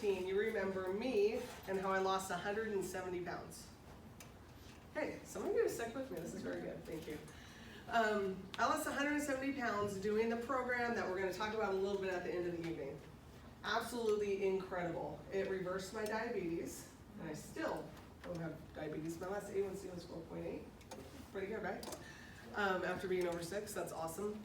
2015, you remember me and how I lost 170 pounds. Hey, someone get a stick with me. This is very good. Thank you. I lost 170 pounds doing the program that we're going to talk about a little bit at the end of the evening. Absolutely incredible. It reversed my diabetes, and I still don't have diabetes. My last A1C was 4.8. Pretty good, right? After being over 6, that's awesome.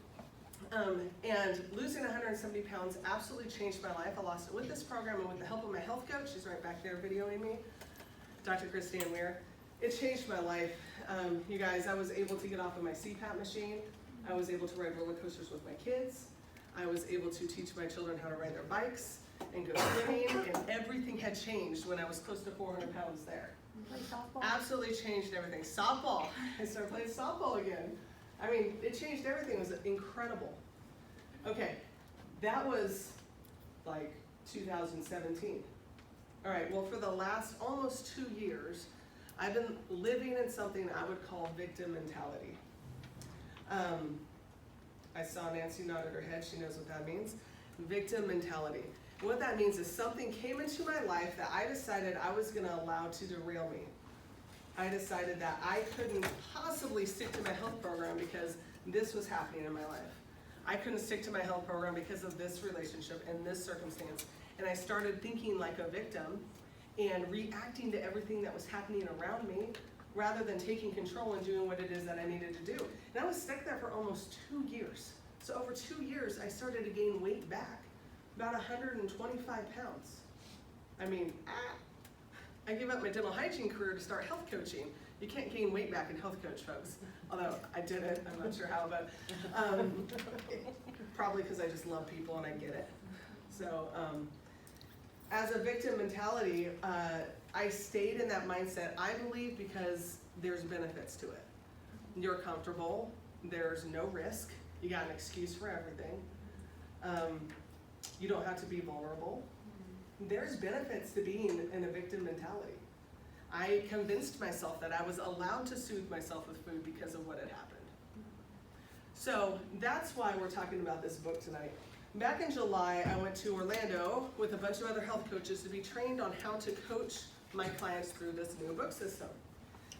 And losing 170 pounds absolutely changed my life. I lost it with this program and with the help of my health coach. She's right back there videoing me, Dr. Christine Weir. It changed my life. You guys, I was able to get off of my CPAP machine. I was able to ride roller coasters with my kids. I was able to teach my children how to ride their bikes and go swimming, and everything had changed when I was close to 400 pounds there. Play softball? Absolutely changed everything. Softball. I started playing softball again. I mean, it changed everything. It was incredible. Okay, that was like 2017. All right, well, for the last almost 2 years, I've been living in something I would call victim mentality. I saw Nancy nodded her head. She knows what that means. Victim mentality. And what that means is something came into my life that I decided I was going to allow to derail me. I decided that I couldn't possibly stick to my health program because this was happening in my life. I couldn't stick to my health program because of this relationship and this circumstance. And I started thinking like a victim and reacting to everything that was happening around me rather than taking control and doing what it is that I needed to do. And I was stuck there for almost 2 years. So over 2 years, I started to gain weight back, about 125 pounds. I mean, I gave up my dental hygiene career to start health coaching. You can't gain weight back in health coach, folks. Although I did it, I'm not sure how, but probably because I just love people and I get it. So as a victim mentality, I stayed in that mindset, I believe, because there's benefits to it. You're comfortable, there's no risk, you got an excuse for everything. You don't have to be vulnerable. There's benefits to being in a victim mentality. I convinced myself that I was allowed to soothe myself with food because of what had happened. So that's why we're talking about this book tonight. Back in July, I went to Orlando with a bunch of other health coaches to be trained on how to coach my clients through this new book system.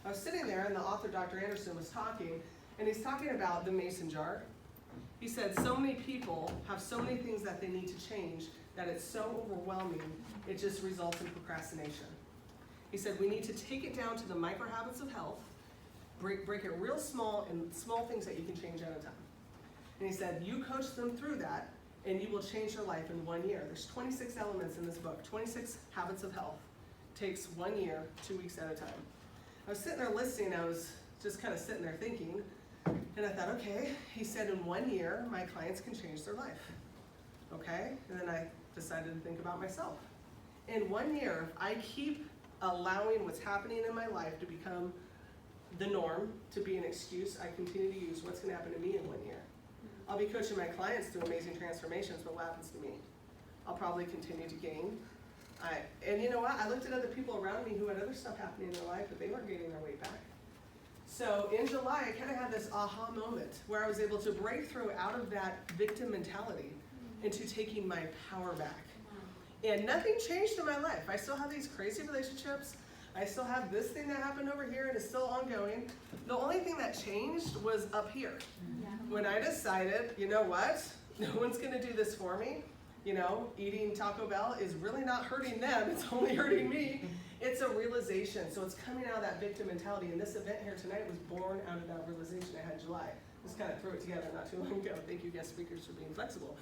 I was sitting there and the author, Dr. Anderson, was talking, and he's talking about the mason jar. He said so many people have so many things that they need to change that it's so overwhelming, it just results in procrastination. He said we need to take it down to the micro habits of health, break it real small and small things that you can change at a time. And he said you coach them through that and you will change your life in 1 year. There's 26 elements in this book, 26 habits of health. Takes 1 year, 2 weeks at a time. I was sitting there listening, I was just kind of sitting there thinking, and I thought, okay, he said in 1 year, my clients can change their life. Okay, and then I decided to think about myself. In 1 year, if I keep allowing what's happening in my life to become the norm, to be an excuse, I continue to use what's gonna happen to me in 1 year. I'll be coaching my clients through amazing transformations, but what happens to me? I'll probably continue to gain. And you know what? I looked at other people around me who had other stuff happening in their life, but they weren't gaining their weight back. So in July, I kind of had this aha moment where I was able to break through out of that victim mentality into taking my power back. And nothing changed in my life. I still have these crazy relationships. I still have this thing that happened over here and it's still ongoing. The only thing that changed was up here. When I decided, you know what? No one's going to do this for me. You know, eating Taco Bell is really not hurting them, it's only hurting me. It's a realization, so it's coming out of that victim mentality, and this event here tonight was born out of that realization I had in July. Just kind of threw it together not too long ago. Thank you, guest speakers, for being flexible.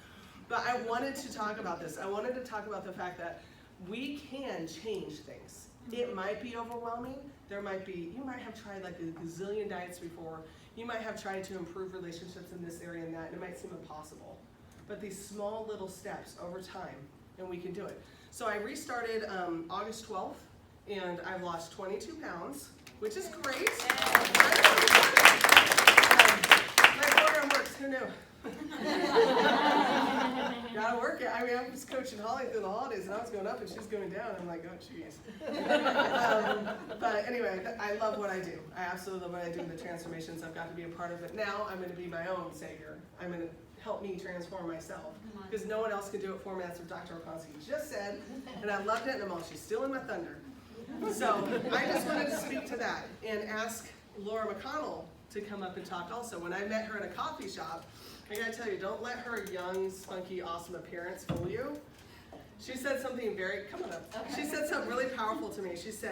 But I wanted to talk about this. I wanted to talk about the fact that we can change things. It might be overwhelming. There might be, you might have tried like a gazillion diets before. You might have tried to improve relationships in this area and that, and it might seem impossible. But these small little steps over time, and we can do it. So I restarted August 12th, and I've lost 22 pounds, which is great. My program works, who knew? Gotta work it. I mean, I was coaching Holly through the holidays, and I was going up, and she was going down. I'm like, oh, geez. But anyway, I love what I do. I absolutely love what I do in the transformations. I've got to be a part of it. Now I'm going to be my own savior. I'm going to help me transform myself, because no one else can do it for me. That's what Dr. Okonski just said. And I loved it, and I'm all, she's stealing my thunder. So I just wanted to speak to that and ask Laura McConnell to come up and talk also. When I met her at a coffee shop, I gotta tell you, don't let her young, spunky, awesome appearance fool you. She said something very, come on up. She said something really powerful to me. She said,